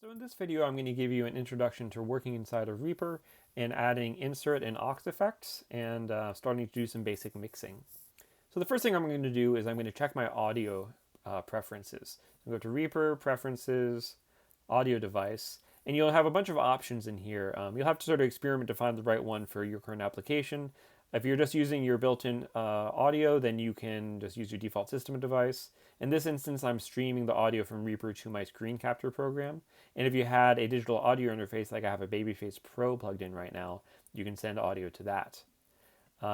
So in this video, I'm going to give you an introduction to working inside of Reaper and adding insert and aux effects and starting to do some basic mixing. So the first thing I'm going to do is I'm going to check my audio preferences. I'll go to Reaper, Preferences, Audio Device, and you'll have a bunch of options in here. You'll have to sort of experiment to find the right one for your current application. If you're just using your built-in audio, then you can just use your default system device. In this instance, I'm streaming the audio from Reaper to my screen capture program. And if you had a digital audio interface, like I have a Babyface Pro plugged in right now, you can send audio to that.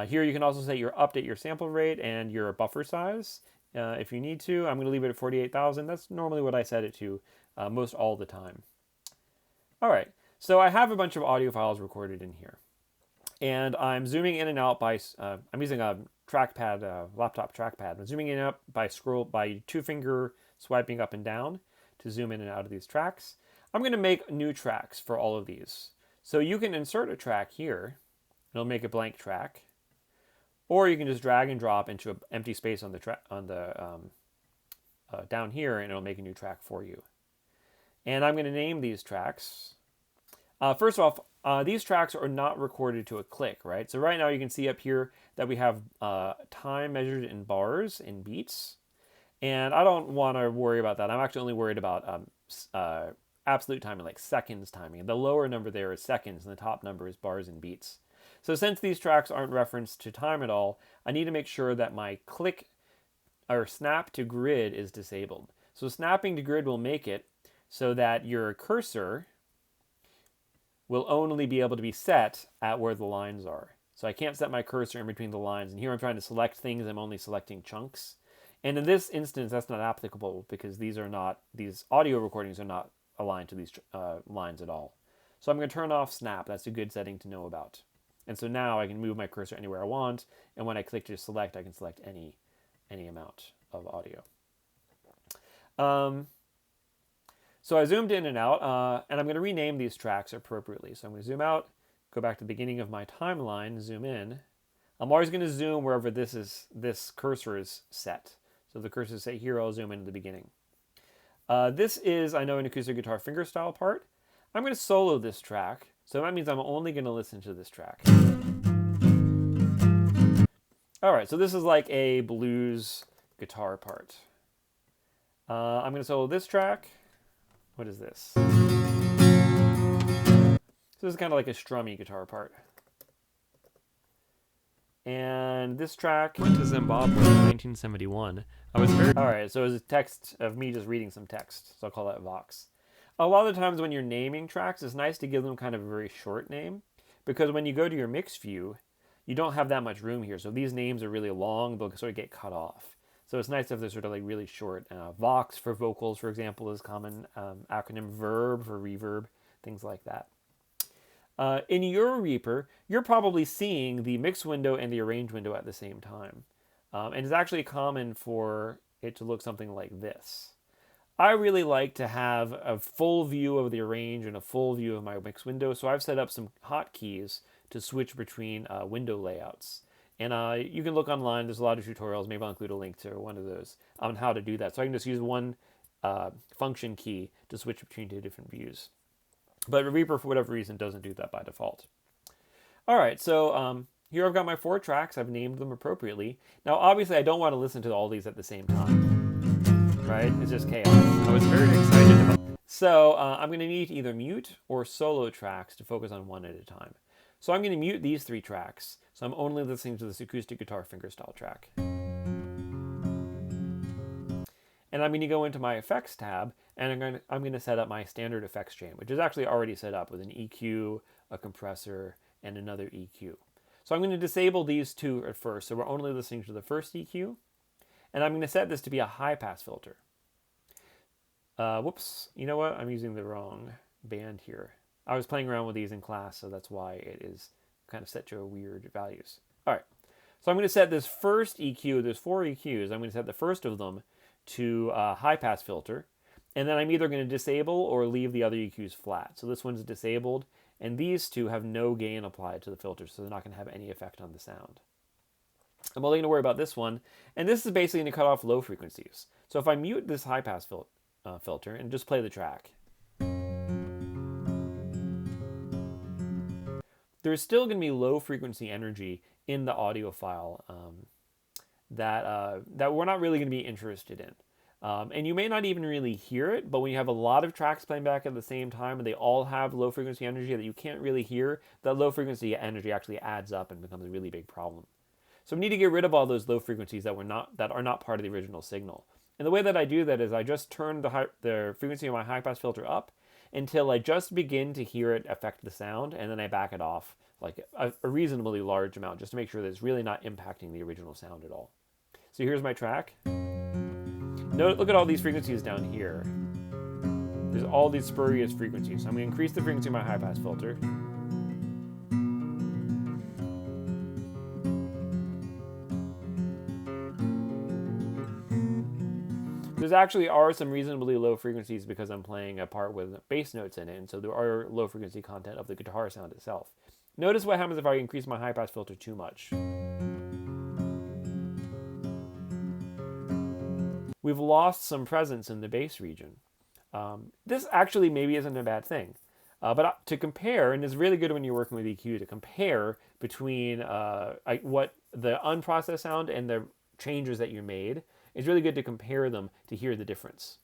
Here you can also set update your sample rate and your buffer size if you need to. I'm going to leave it at 48,000. That's normally what I set it to most all the time. All right, so I have a bunch of audio files recorded in here. And I'm zooming in and out by, I'm using a trackpad, laptop trackpad. I'm zooming in and out by two-finger swiping up and down to zoom in and out of these tracks. I'm going to make new tracks for all of these. So you can insert a track here, and it'll make a blank track. Or you can just drag and drop into an empty space on the down here, and it'll make a new track for you. And I'm going to name these tracks. First off, these tracks are not recorded to a click, right? So right now you can see up here that we have time measured in bars, in beats. And I don't want to worry about that. I'm actually only worried about absolute timing, like seconds timing. The lower number there is seconds, and the top number is bars and beats. So since these tracks aren't referenced to time at all, I need to make sure that my click or snap to grid is disabled. So snapping to grid will make it so that your cursor will only be able to be set at where the lines are. So I can't set my cursor in between the lines. And here I'm trying to select things. I'm only selecting chunks. And in this instance, that's not applicable because these audio recordings are not aligned to these lines at all. So I'm going to turn off snap. That's a good setting to know about. And so now I can move my cursor anywhere I want. And when I click to select, I can select any amount of audio. So I zoomed in and out, and I'm going to rename these tracks appropriately. So I'm going to zoom out, go back to the beginning of my timeline, zoom in. I'm always going to zoom wherever this cursor is set. So if the cursor is set here, I'll zoom into the beginning. This is, I know, an acoustic guitar fingerstyle part. I'm going to solo this track, so that means I'm only going to listen to this track. All right, so this is like a blues guitar part. I'm going to solo this track. What is this? So this is kind of like a strummy guitar part. And this track went to Zimbabwe in 1971. Alright, so it's a text of me just reading some text. So I'll call that Vox. A lot of the times when you're naming tracks, it's nice to give them kind of a very short name. Because when you go to your mix view, you don't have that much room here. So these names are really long, they'll sort of get cut off. So it's nice if they're sort of like really short. Vox for vocals, for example, is common. Acronym verb for reverb, things like that. In your Reaper, you're probably seeing the mix window and the arrange window at the same time. And it's actually common for it to look something like this. I really like to have a full view of the arrange and a full view of my mix window. So I've set up some hotkeys to switch between window layouts. And you can look online. There's a lot of tutorials. Maybe I'll include a link to one of those on how to do that. So I can just use one function key to switch between two different views. But Reaper, for whatever reason, doesn't do that by default. All right, so here I've got my 4 tracks. I've named them appropriately. Now, obviously, I don't want to listen to all these at the same time, right? It's just chaos. I was very excited about it. So I'm going to need to either mute or solo tracks to focus on one at a time. So I'm going to mute these 3 tracks. So I'm only listening to this acoustic guitar fingerstyle track. And I'm going to go into my effects tab, and I'm going to set up my standard effects chain, which is actually already set up with an EQ, a compressor, and another EQ. So I'm going to disable these 2 at first, so we're only listening to the first EQ. And I'm going to set this to be a high-pass filter. Whoops, you know what? I'm using the wrong band here. I was playing around with these in class, so that's why it is kind of set to weird values. All right, so I'm going to set this first EQ, there's 4 EQs, I'm going to set the first of them to a high-pass filter, and then I'm either going to disable or leave the other EQs flat. So this one's disabled, and these 2 have no gain applied to the filter, so they're not going to have any effect on the sound. I'm only going to worry about this one, and this is basically going to cut off low frequencies. So if I mute this high-pass filter and just play the track, there's still going to be low frequency energy in the audio file that we're not really going to be interested in. And you may not even really hear it, but when you have a lot of tracks playing back at the same time and they all have low frequency energy that you can't really hear, that low frequency energy actually adds up and becomes a really big problem. So we need to get rid of all those low frequencies that are not part of the original signal. And the way that I do that is I just turn the frequency of my high-pass filter up until I just begin to hear it affect the sound, and then I back it off like a reasonably large amount just to make sure that it's really not impacting the original sound at all. So here's my track. Look at all these frequencies down here. There's all these spurious frequencies. So I'm going to increase the frequency of my high-pass filter. There actually are some reasonably low frequencies because I'm playing a part with bass notes in it, and so there are low frequency content of the guitar sound itself. Notice what happens if I increase my high-pass filter too much. We've lost some presence in the bass region. This actually maybe isn't a bad thing. But to compare, and it's really good when you're working with EQ, to compare between what the unprocessed sound and the changes that you made, it's really good to compare them to hear the difference.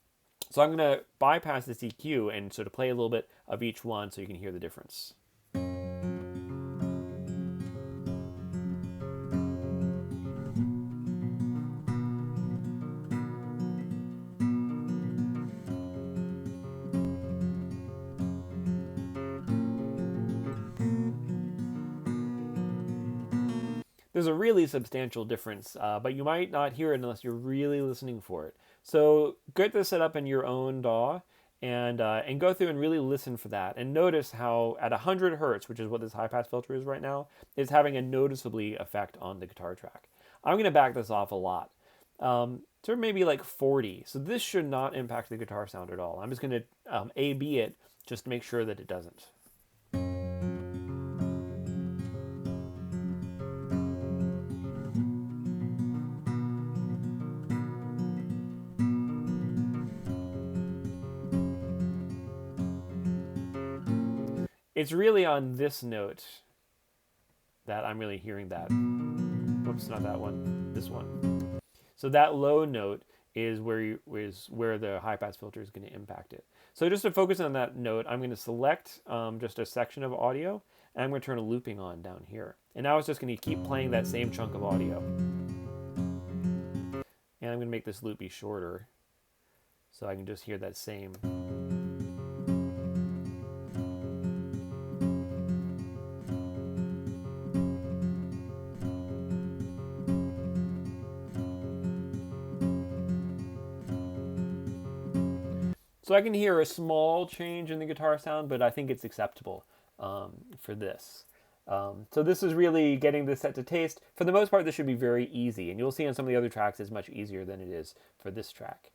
So I'm going to bypass this EQ and sort of play a little bit of each one so you can hear the difference. There's a really substantial difference, but you might not hear it unless you're really listening for it. So get this set up in your own DAW and go through and really listen for that. And notice how at 100 hertz, which is what this high-pass filter is right now, it's having a noticeably effect on the guitar track. I'm going to back this off a lot. So maybe like 40. So this should not impact the guitar sound at all. I'm just going to A-B it just to make sure that it doesn't. It's really on this note that I'm really hearing that. Whoops, not that one, this one. So that low note is where the high-pass filter is going to impact it. So just to focus on that note, I'm going to select just a section of audio, and I'm going to turn a looping on down here. And now it's just going to keep playing that same chunk of audio. And I'm going to make this loop be shorter so I can just hear that same. So I can hear a small change in the guitar sound, but I think it's acceptable for this. So this is really getting this set to taste. For the most part, this should be very easy, and you'll see on some of the other tracks it's much easier than it is for this track.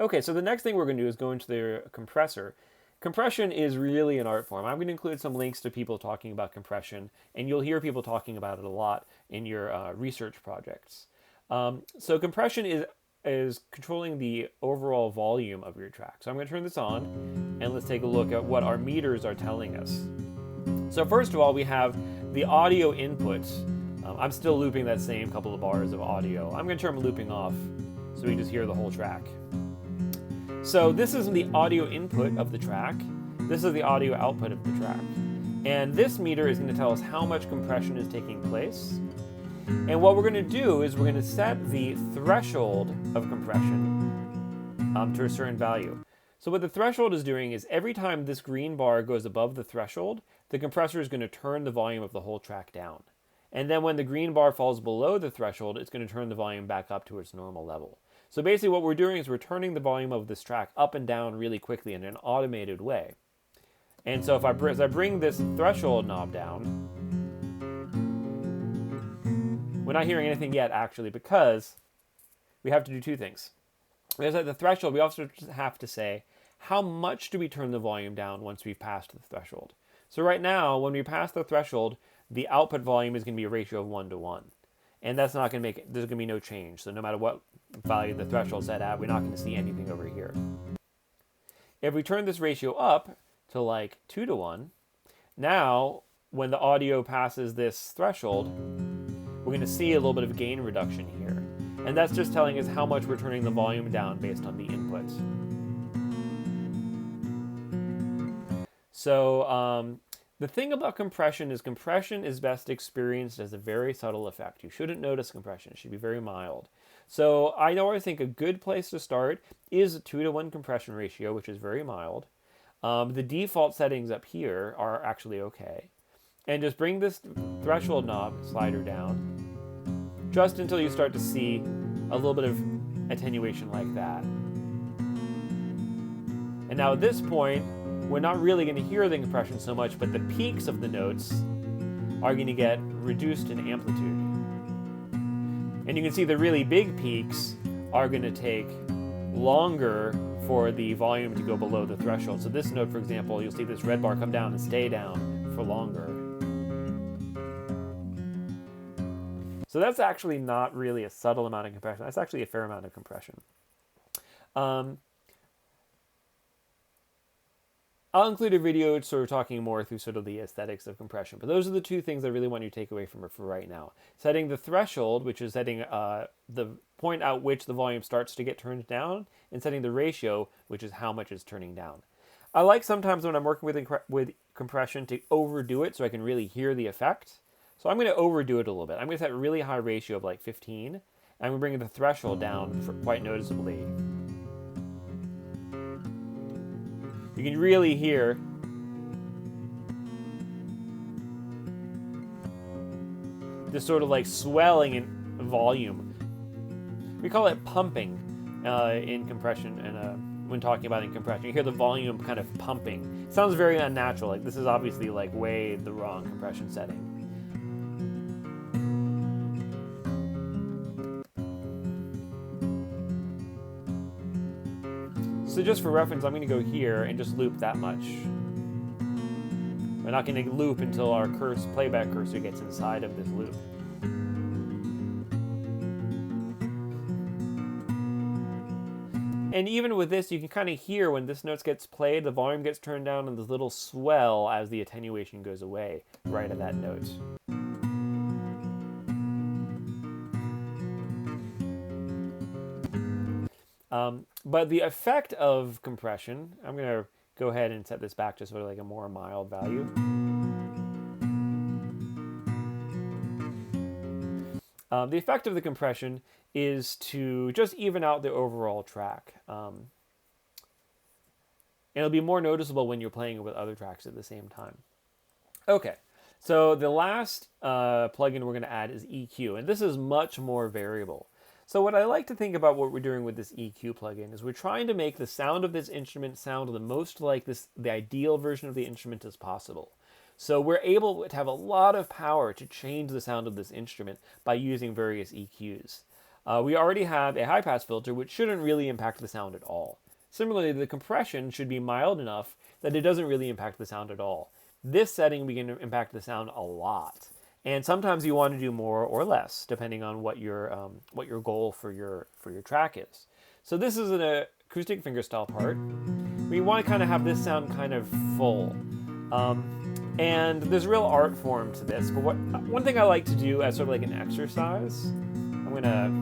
Okay, so the next thing we're going to do is go into the compressor. Compression is really an art form. I'm going to include some links to people talking about compression, and you'll hear people talking about it a lot in your research projects. So compression is controlling the overall volume of your track. So I'm going to turn this on, and let's take a look at what our meters are telling us. So first of all, we have the audio inputs. I'm still looping that same couple of bars of audio. I'm going to turn looping off so we can just hear the whole track. So this is the audio input of the track. This is the audio output of the track. And this meter is going to tell us how much compression is taking place. And what we're going to do is we're going to set the threshold of compression to a certain value. So what the threshold is doing is every time this green bar goes above the threshold, the compressor is going to turn the volume of the whole track down. And then when the green bar falls below the threshold, it's going to turn the volume back up to its normal level. So basically what we're doing is we're turning the volume of this track up and down really quickly in an automated way. And so as I bring this threshold knob down, we're not hearing anything yet, actually, because we have to do two things. Because at the threshold, we also have to say, how much do we turn the volume down once we've passed the threshold? So right now, when we pass the threshold, the output volume is going to be a ratio of 1 to 1. And that's not going to make it, there's going to be no change. So no matter what value the threshold's set at, we're not going to see anything over here. If we turn this ratio up to like 2 to 1, now when the audio passes this threshold, we're going to see a little bit of gain reduction here. And that's just telling us how much we're turning the volume down based on the inputs. So the thing about compression is best experienced as a very subtle effect. You shouldn't notice compression. It should be very mild. So I think a good place to start is a 2-to-1 compression ratio, which is very mild. The default settings up here are actually okay. And just bring this threshold knob slider down just until you start to see a little bit of attenuation like that. And now at this point, we're not really going to hear the compression so much, but the peaks of the notes are going to get reduced in amplitude. And you can see the really big peaks are going to take longer for the volume to go below the threshold. So this note, for example, you'll see this red bar come down and stay down for longer. So that's actually not really a subtle amount of compression. That's actually a fair amount of compression. I'll include a video sort of talking more through sort of the aesthetics of compression, but those are the two things I really want you to take away from it for right now. Setting the threshold, which is setting the point at which the volume starts to get turned down, and setting the ratio, which is how much it's turning down. I like sometimes when I'm working with compression to overdo it so I can really hear the effect. So I'm going to overdo it a little bit. I'm going to set a really high ratio of like 15, and I'm going to bring the threshold down for quite noticeably. You can really hear this sort of like swelling in volume. We call it pumping in compression, and when talking about in compression, you hear the volume kind of pumping. It sounds very unnatural. Like this is obviously like way the wrong compression setting. So just for reference, I'm going to go here and just loop that much. We're not going to loop until our playback cursor gets inside of this loop. And even with this, you can kind of hear when this note gets played, the volume gets turned down and this little swell as the attenuation goes away right at that note. But the effect of compression, I'm going to go ahead and set this back to sort of like a more mild value. The effect of the compression is to just even out the overall track. And it'll be more noticeable when you're playing it with other tracks at the same time. Okay, so the last plugin we're going to add is EQ, and this is much more variable. So what I like to think about what we're doing with this EQ plugin is we're trying to make the sound of this instrument sound the most like the ideal version of the instrument as possible. So we're able to have a lot of power to change the sound of this instrument by using various EQs. We already have a high-pass filter, which shouldn't really impact the sound at all. Similarly, the compression should be mild enough that it doesn't really impact the sound at all. This setting, we can impact the sound a lot. And sometimes you want to do more or less, depending on what your goal for your track is. So this is an acoustic fingerstyle part. We want to kind of have this sound kind of full. And there's real art form to this. But one thing I like to do as sort of like an exercise, I'm going to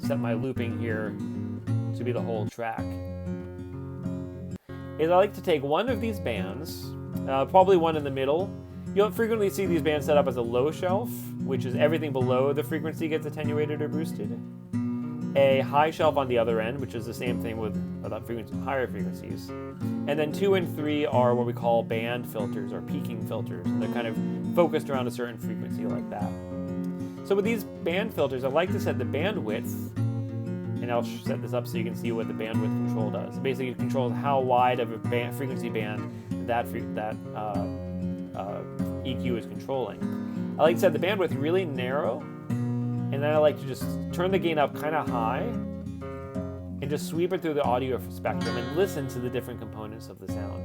set my looping here to be the whole track, is I like to take one of these bands, probably one in the middle. You'll frequently see these bands set up as a low shelf, which is everything below the frequency gets attenuated or boosted. A high shelf on the other end, which is the same thing with higher frequencies. And then 2 and 3 are what we call band filters or peaking filters. And they're kind of focused around a certain frequency like that. So with these band filters, I like to set the bandwidth, and I'll set this up so you can see what the bandwidth control does. It basically controls how wide of a frequency band that EQ is controlling. I like to set the bandwidth really narrow, and then I like to just turn the gain up kind of high and just sweep it through the audio spectrum and listen to the different components of the sound.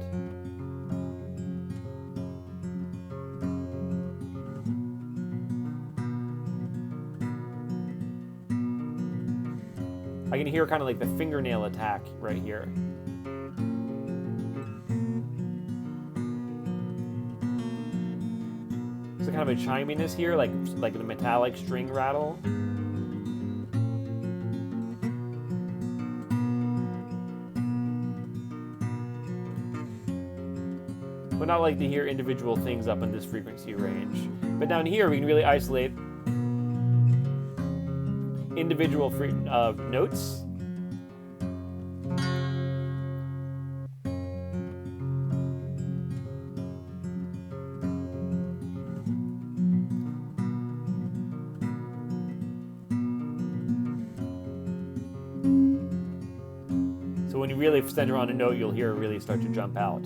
I can hear kind of like the fingernail attack right here. There's kind of a chiminess here, like the metallic string rattle. Would not like to hear individual things up in this frequency range. But down here, we can really isolate individual notes. So when you really center on a note, you'll hear it really start to jump out.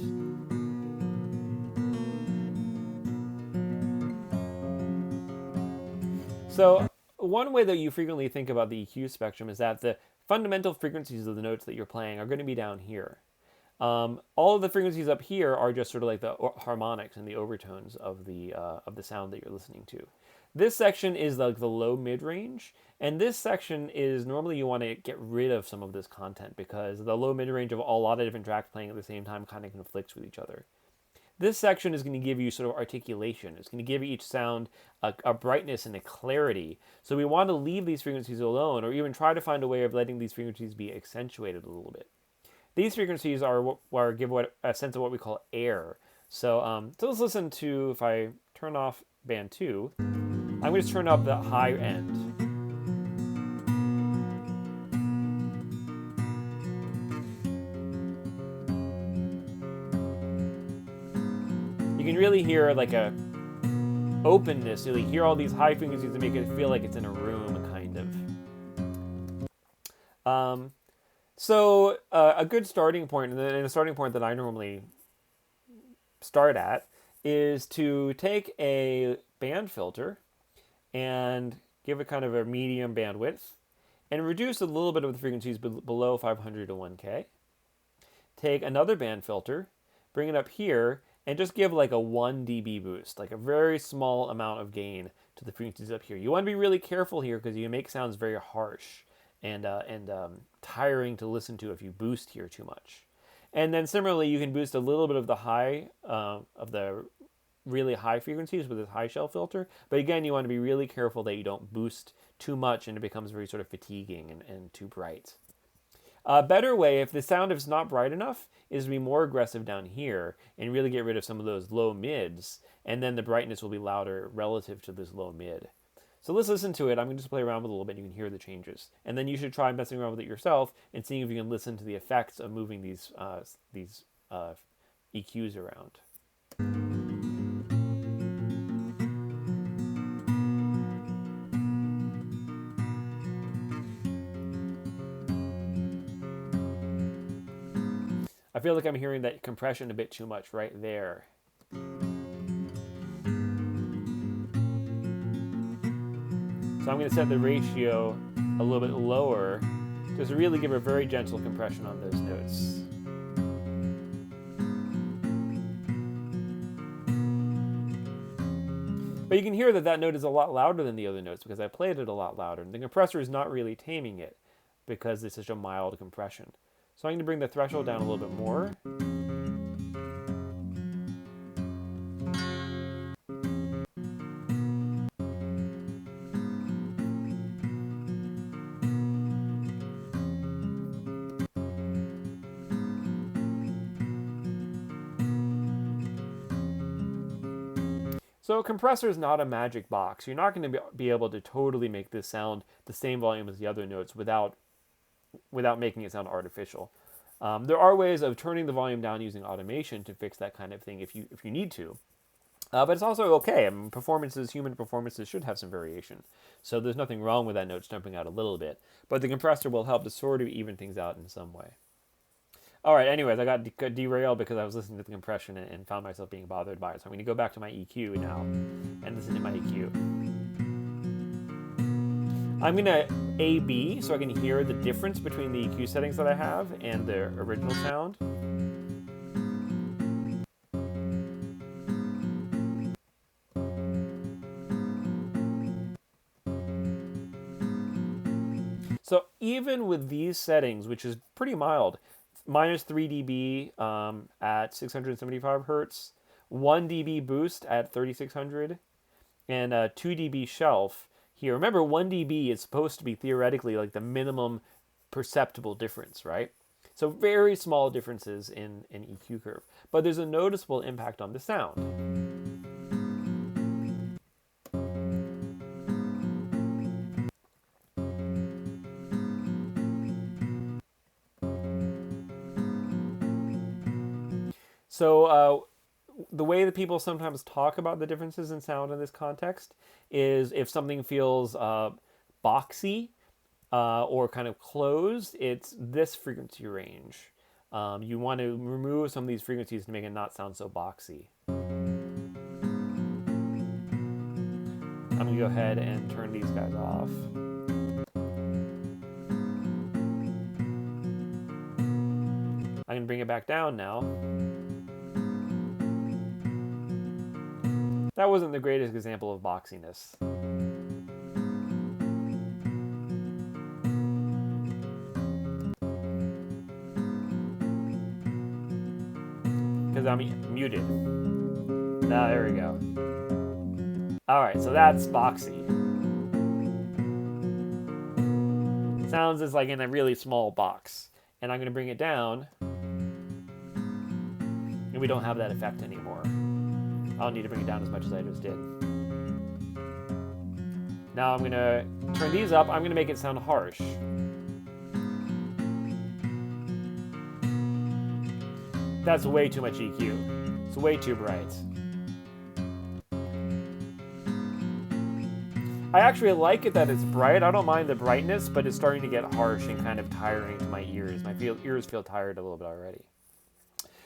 So one way that you frequently think about the EQ spectrum is that the fundamental frequencies of the notes that you're playing are going to be down here. All of the frequencies up here are just sort of like the harmonics and the overtones of the sound that you're listening to. This section is like the low mid range, and this section is normally you want to get rid of some of this content because the low mid range of a lot of different tracks playing at the same time kind of conflicts with each other. This section is going to give you sort of articulation. It's going to give each sound a brightness and a clarity. So we want to leave these frequencies alone, or even try to find a way of letting these frequencies be accentuated a little bit. These frequencies give a sense of what we call air. So let's listen to, if I turn off band 2, I'm going to turn up the high end. You can really hear like a openness. You hear all these high frequencies that make it feel like it's in a room, kind of. So a good starting point, and a starting point that I normally start at, is to take a band filter and give it kind of a medium bandwidth and reduce a little bit of the frequencies below 500 to 1K. Take another band filter, bring it up here, and just give like a 1 dB boost, like a very small amount of gain to the frequencies up here. You want to be really careful here because you make sounds very harsh and tiring to listen to if you boost here too much. And then similarly, you can boost a little bit of the high, of the really high frequencies with this high shell filter. But again, you want to be really careful that you don't boost too much and it becomes very sort of fatiguing and too bright. A better way, if the sound is not bright enough, is to be more aggressive down here and really get rid of some of those low mids, and then the brightness will be louder relative to this low mid. So let's listen to it. I'm going to just play around with it a little bit. You can hear the changes. And then you should try messing around with it yourself and seeing if you can listen to the effects of moving these EQs around. I feel like I'm hearing that compression a bit too much right there. So I'm going to set the ratio a little bit lower just to really give a very gentle compression on those notes. But you can hear that note is a lot louder than the other notes because I played it a lot louder. And the compressor is not really taming it because it's such a mild compression. So I'm going to bring the threshold down a little bit more. So a compressor is not a magic box. You're not going to be able to totally make this sound the same volume as the other notes without making it sound artificial. There are ways of turning the volume down using automation to fix that kind of thing if you need to. But it's also okay. I mean, human performances should have some variation. So there's nothing wrong with that note jumping out a little bit. But the compressor will help to sort of even things out in some way. All right, anyways, I got derailed because I was listening to the compression and found myself being bothered by it. So I'm going to go back to my EQ now and listen to my EQ. I'm going to A-B so I can hear the difference between the EQ settings that I have and the original sound. So even with these settings, which is pretty mild, minus 3 dB at 675 hertz, 1 dB boost at 3600, and a 2 dB shelf here. Remember, 1 dB is supposed to be theoretically like the minimum perceptible difference, right? So very small differences in an EQ curve, but there's a noticeable impact on the sound. So the way that people sometimes talk about the differences in sound in this context is if something feels boxy or kind of closed, it's this frequency range. You want to remove some of these frequencies to make it not sound so boxy. I'm going to go ahead and turn these guys off. I'm going to bring it back down now. That wasn't the greatest example of boxiness. Because I'm muted. Now, there we go. All right, so that's boxy. Sounds is like in a really small box. And I'm going to bring it down. And we don't have that effect anymore. I don't need to bring it down as much as I just did. Now I'm going to turn these up. I'm going to make it sound harsh. That's way too much EQ. It's way too bright. I actually like it that it's bright. I don't mind the brightness, but it's starting to get harsh and kind of tiring to my ears. My ears feel tired a little bit already.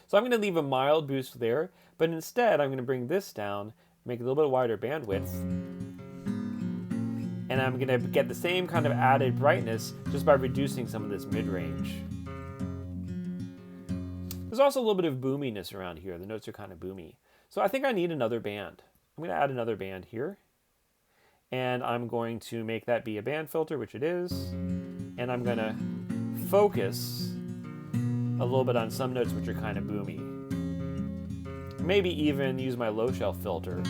So I'm going to leave a mild boost there, but instead I'm going to bring this down, make it a little bit wider bandwidth, and I'm going to get the same kind of added brightness just by reducing some of this mid-range. There's also a little bit of boominess around here. The notes are kind of boomy. So I think I need another band. I'm going to add another band here, and I'm going to make that be a band filter, which it is, and I'm going to focus a little bit on some notes which are kind of boomy. Maybe even use my low shelf filter.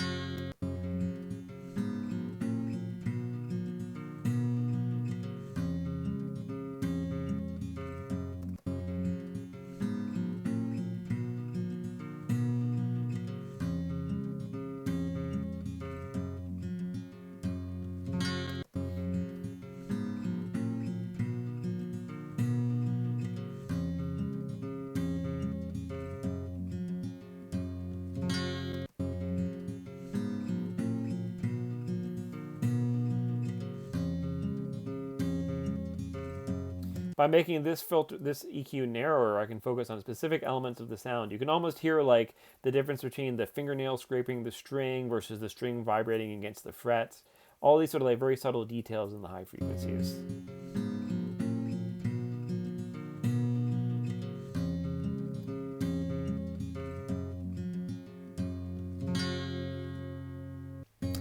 By making this filter, this EQ narrower, I can focus on specific elements of the sound. You can almost hear like the difference between the fingernail scraping the string versus the string vibrating against the frets. All these sort of like very subtle details in the high frequencies.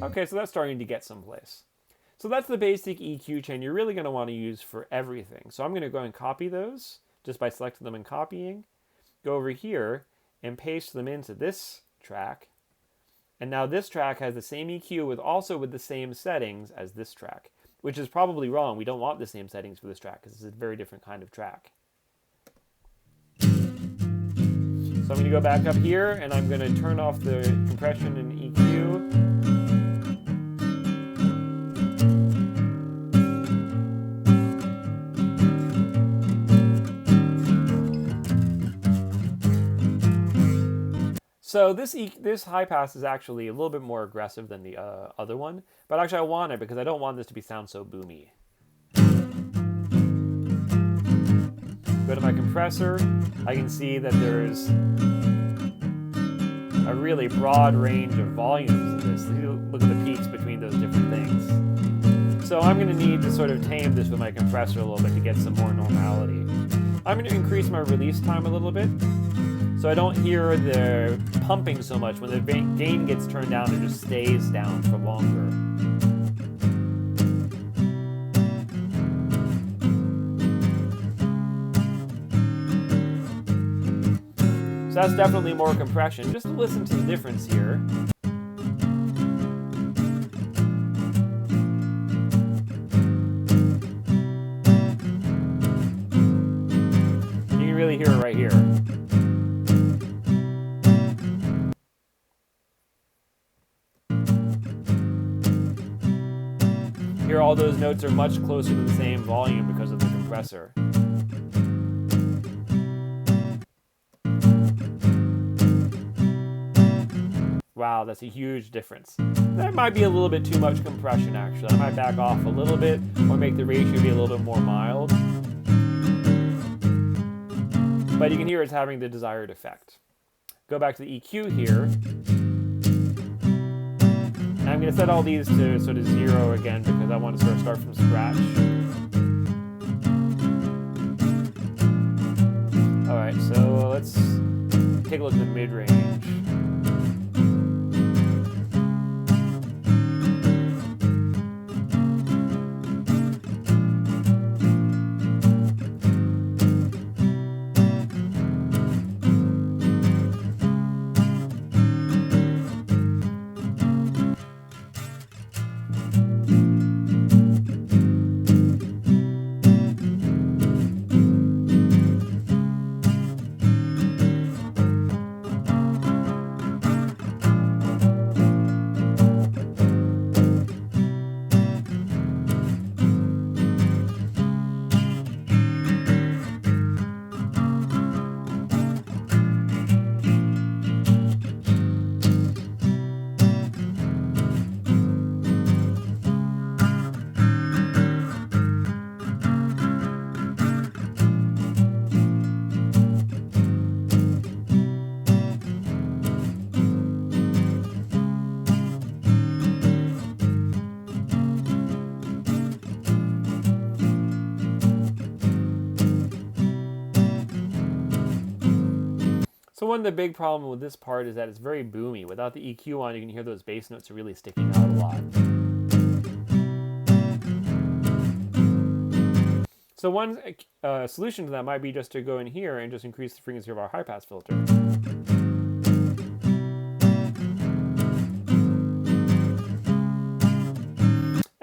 Okay, so that's starting to get someplace. So that's the basic EQ chain you're really going to want to use for everything. So I'm going to go and copy those just by selecting them and copying. Go over here and paste them into this track. And now this track has the same EQ with the same settings as this track, which is probably wrong. We don't want the same settings for this track because it's a very different kind of track. So I'm going to go back up here and I'm going to turn off the compression and EQ. So this high pass is actually a little bit more aggressive than the other one, but actually I want it because I don't want this to sound so boomy. Go to my compressor, I can see that there's a really broad range of volumes in this. Look at the peaks between those different things. So I'm going to need to sort of tame this with my compressor a little bit to get some more normality. I'm going to increase my release time a little bit, so I don't hear the pumping so much. When the gain gets turned down, it just stays down for longer. So that's definitely more compression. Just listen to the difference here. really hear it right here. Here, all those notes are much closer to the same volume because of the compressor. Wow, that's a huge difference. That might be a little bit too much compression, actually. I might back off a little bit or make the ratio be a little bit more mild. But you can hear it's having the desired effect. Go back to the EQ here. And I'm going to set all these to sort of 0 again because I want to sort of start from scratch. All right, so let's take a look at the mid-range. So one of the big problems with this part is that it's very boomy. Without the EQ on, you can hear those bass notes are really sticking out a lot. So one solution to that might be just to go in here and just increase the frequency of our high-pass filter.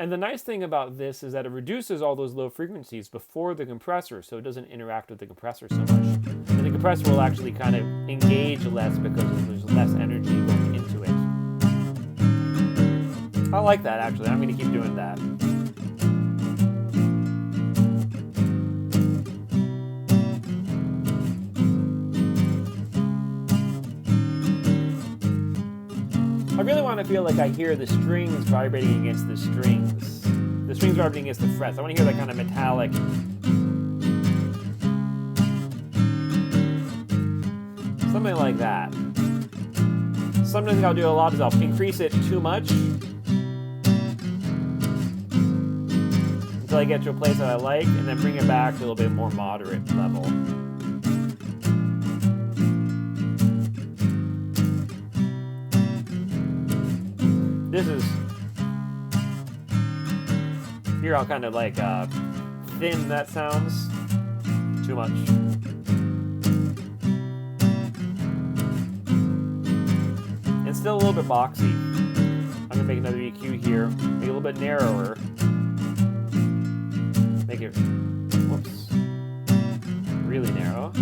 And the nice thing about this is that it reduces all those low frequencies before the compressor, so it doesn't interact with the compressor so much. And the compressor will actually kind of engage less because there's less energy going into it. I like that, actually. I'm going to keep doing that. I really want to feel like I hear the strings vibrating against the strings. The strings vibrating against the frets. I want to hear that kind of metallic. Something like that. Sometimes I'll do a lot is I'll increase it too much until I get to a place that I like, and then bring it back to a little bit more moderate level. This is, here I'll kind of like thin that sounds too much. And still a little bit boxy. I'm gonna make another EQ here, make it a little bit narrower. Make it, whoops, really narrow.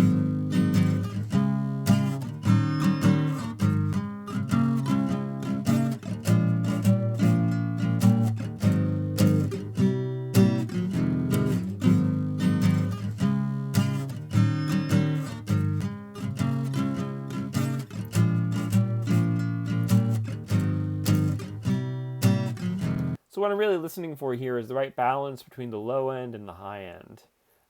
So what I'm really listening for here is the right balance between the low end and the high end.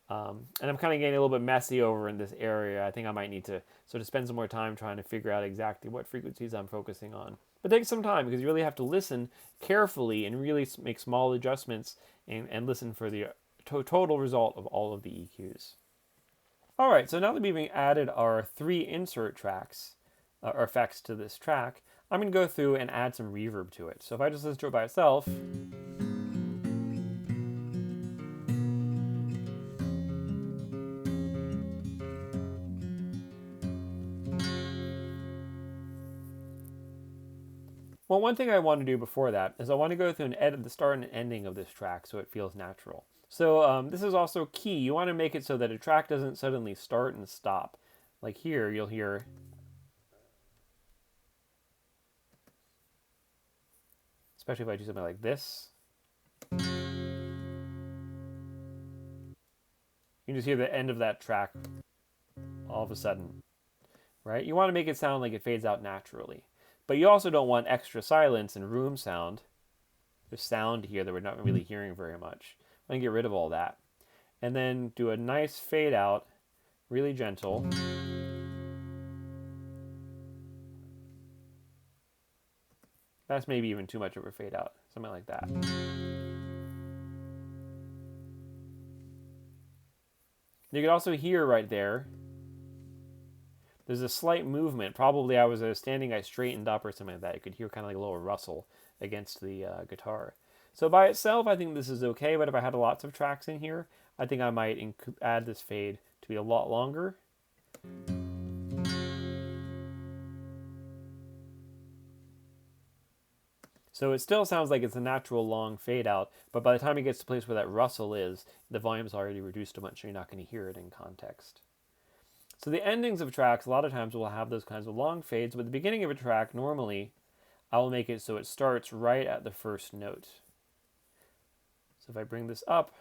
And I'm kind of getting a little bit messy over in this area. I think I might need to sort of spend some more time trying to figure out exactly what frequencies I'm focusing on. But take some time because you really have to listen carefully and really make small adjustments and listen for the total result of all of the EQs. All right, so now that we've added our 3 insert tracks, or effects to this track, I'm going to go through and add some reverb to it. So if I just listen to it by itself, one thing I want to do before that is I want to go through and edit the start and ending of this track so it feels natural. So this is also key. You want to make it so that a track doesn't suddenly start and stop. Like here, you'll hear, especially if I do something like this. You can just hear the end of that track all of a sudden, right? You want to make it sound like it fades out naturally. But you also don't want extra silence and room sound. There's sound here that we're not really hearing very much. I'm going to get rid of all that. And then do a nice fade out, really gentle. That's maybe even too much of a fade out, something like that. You can also hear right there, there's a slight movement. Probably I was standing, I straightened up or something like that. You could hear kind of like a little rustle against the guitar. So by itself, I think this is okay, but if I had lots of tracks in here, I think I might add this fade to be a lot longer. So it still sounds like it's a natural long fade out, but by the time it gets to the place where that rustle is, the volume's already reduced a bunch, so you're not going to hear it in context. So the endings of tracks, a lot of times will have those kinds of long fades, but the beginning of a track, normally, I will make it so it starts right at the first note. So if I bring this up,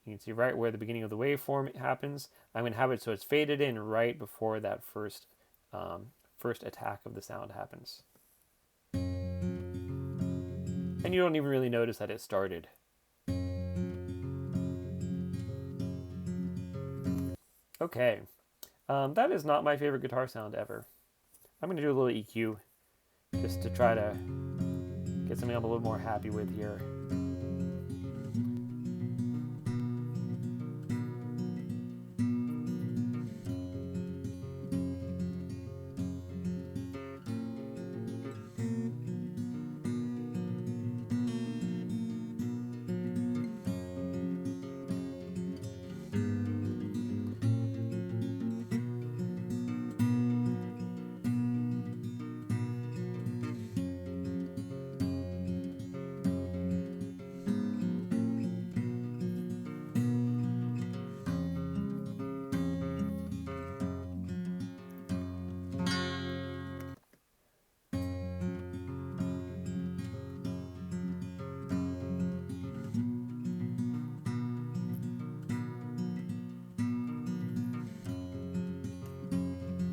you can see right where the beginning of the waveform happens. I'm going to have it so it's faded in right before that first attack of the sound happens. And you don't even really notice that it started. Okay, that is not my favorite guitar sound ever. I'm going to do a little EQ just to try to get something I'm a little more happy with here.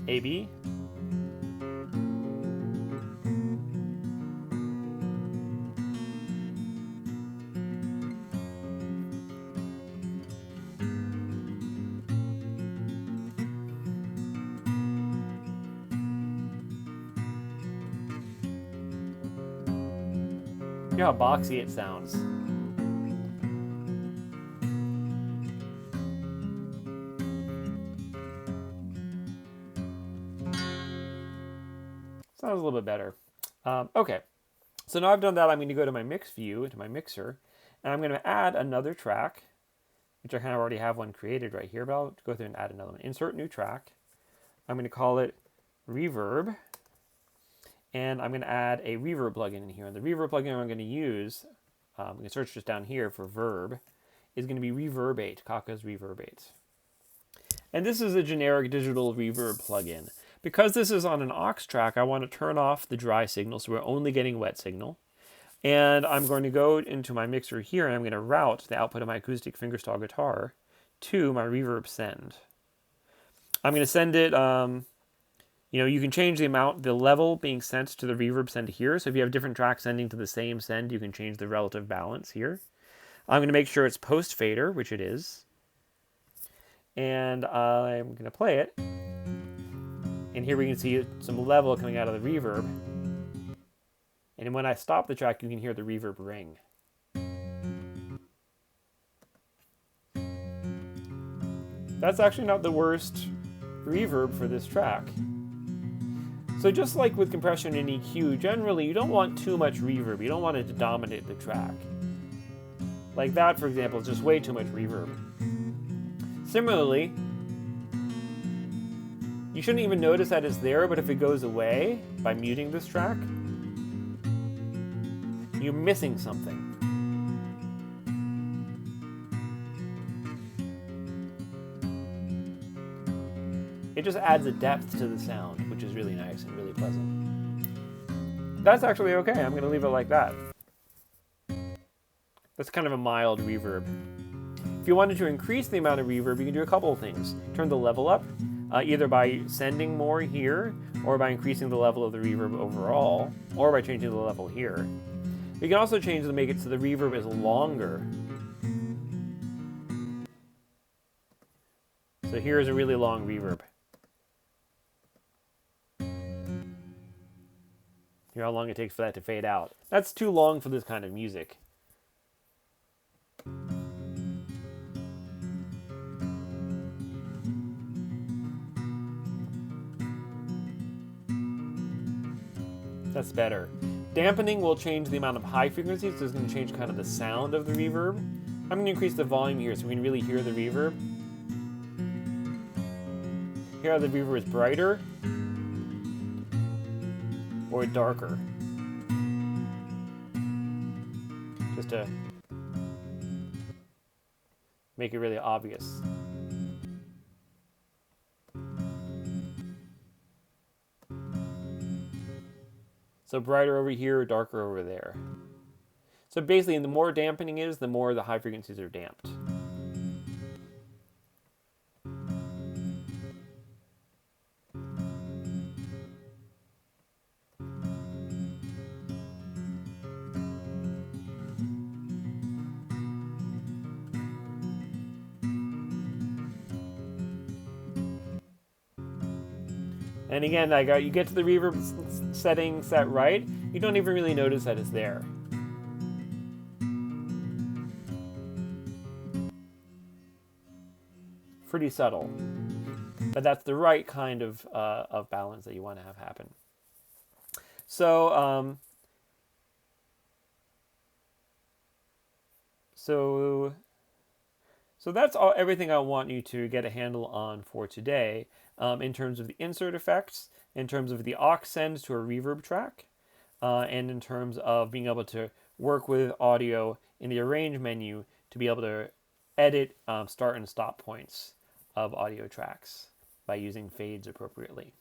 AB. You know how boxy it sounds. Sounds a little bit better. Okay, so now I've done that, I'm going to go to my mix view, to my mixer, and I'm going to add another track, which I kind of already have one created right here, but I'll go through and add another one. Insert new track. I'm going to call it reverb, and I'm going to add a reverb plugin in here. And the reverb plugin I'm going to use, I'm going to search just down here for verb, is going to be Reverb8, Kaka's Reverb8. And this is a generic digital reverb plugin. Because this is on an aux track, I want to turn off the dry signal, so we're only getting wet signal. And I'm going to go into my mixer here, and I'm going to route the output of my acoustic fingerstyle guitar to my reverb send. I'm going to send it, you can change the amount, the level being sent to the reverb send here. So if you have different tracks sending to the same send, you can change the relative balance here. I'm going to make sure it's post fader, which it is. And I'm going to play it. And here we can see some level coming out of the reverb. And when I stop the track, you can hear the reverb ring. That's actually not the worst reverb for this track. So just like with compression and EQ, generally you don't want too much reverb. You don't want it to dominate the track. Like that, for example, is just way too much reverb. Similarly, you shouldn't even notice that it's there, but if it goes away by muting this track, you're missing something. it just adds a depth to the sound, which is really nice and really pleasant. That's actually okay. I'm going to leave it like that. That's kind of a mild reverb. If you wanted to increase the amount of reverb, you can do a couple of things. Turn the level up, either by sending more here, or by increasing the level of the reverb overall, or by changing the level here. You can also change to make it so the reverb is longer. So here's a really long reverb. Hear how long it takes for that to fade out. That's too long for this kind of music. That's better. Dampening will change the amount of high frequencies, so it's going to change kind of the sound of the reverb. I'm going to increase the volume here so we can really hear the reverb. Hear how the reverb is brighter or darker. Just to make it really obvious. So brighter over here, darker over there. So basically, the more dampening is, the more the high frequencies are damped. And again, you get to the reverb setting set right, you don't even really notice that it's there. Pretty subtle, but that's the right kind of balance that you want to have happen. So that's everything I want you to get a handle on for today, in terms of the insert effects, in terms of the aux send to a reverb track, and in terms of being able to work with audio in the arrange menu to be able to edit start and stop points of audio tracks by using fades appropriately.